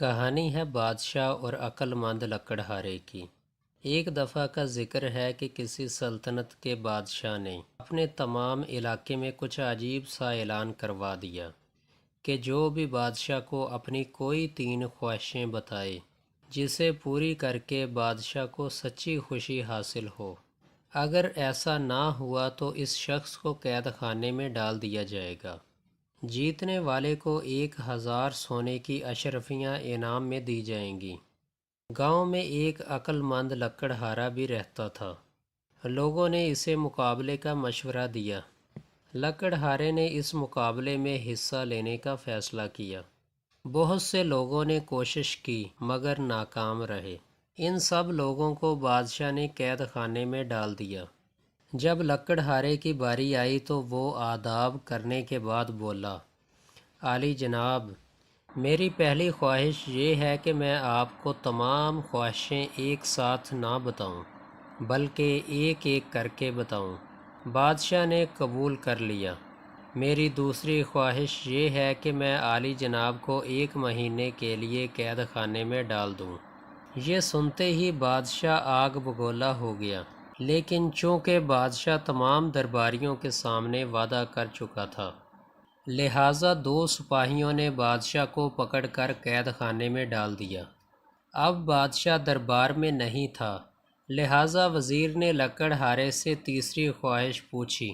کہانی ہے بادشاہ اور عقل مند لکڑہارے کی۔ ایک دفعہ کا ذکر ہے کہ کسی سلطنت کے بادشاہ نے اپنے تمام علاقے میں کچھ عجیب سا اعلان کروا دیا کہ جو بھی بادشاہ کو اپنی کوئی 3 خواہشیں بتائے جسے پوری کر کے بادشاہ کو سچی خوشی حاصل ہو، اگر ایسا نہ ہوا تو اس شخص کو قید خانے میں ڈال دیا جائے گا۔ جیتنے والے کو 1000 سونے کی اشرفیاں انعام میں دی جائیں گی۔ گاؤں میں ایک عقل مند لکڑہارا بھی رہتا تھا۔ لوگوں نے اسے مقابلے کا مشورہ دیا۔ لکڑہارے نے اس مقابلے میں حصہ لینے کا فیصلہ کیا۔ بہت سے لوگوں نے کوشش کی مگر ناکام رہے۔ ان سب لوگوں کو بادشاہ نے قید خانے میں ڈال دیا۔ جب لکڑہارے کی باری آئی تو وہ آداب کرنے کے بعد بولا، عالی جناب، میری پہلی خواہش یہ ہے کہ میں آپ کو تمام خواہشیں ایک ساتھ نہ بتاؤں بلکہ ایک ایک کر کے بتاؤں۔ بادشاہ نے قبول کر لیا۔ میری دوسری خواہش یہ ہے کہ میں عالی جناب کو 1 مہینے کے لیے قید خانے میں ڈال دوں۔ یہ سنتے ہی بادشاہ آگ بگولا ہو گیا، لیکن چونکہ بادشاہ تمام درباریوں کے سامنے وعدہ کر چکا تھا، لہٰذا 2 سپاہیوں نے بادشاہ کو پکڑ کر قید خانے میں ڈال دیا۔ اب بادشاہ دربار میں نہیں تھا، لہٰذا وزیر نے لکڑہارے سے تیسری خواہش پوچھی۔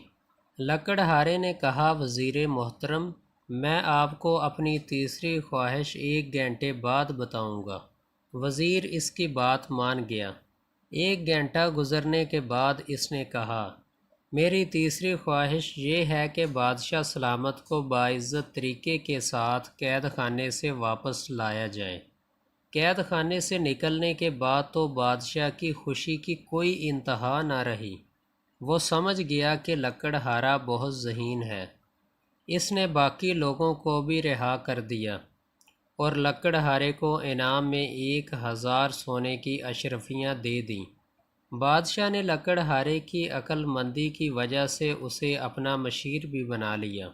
لکڑہارے نے کہا، وزیر محترم، میں آپ کو اپنی تیسری خواہش 1 گھنٹے بعد بتاؤں گا۔ وزیر اس کی بات مان گیا۔ 1 گھنٹہ گزرنے کے بعد اس نے کہا، میری تیسری خواہش یہ ہے کہ بادشاہ سلامت کو باعزت طریقے کے ساتھ قید خانے سے واپس لایا جائے۔ قید خانے سے نکلنے کے بعد تو بادشاہ کی خوشی کی کوئی انتہا نہ رہی۔ وہ سمجھ گیا کہ لکڑہارا بہت ذہین ہے۔ اس نے باقی لوگوں کو بھی رہا کر دیا اور لکڑہارے کو انعام میں 1000 سونے کی اشرفیاں دے دیں۔ بادشاہ نے لکڑہارے کی عقل مندی کی وجہ سے اسے اپنا مشیر بھی بنا لیا۔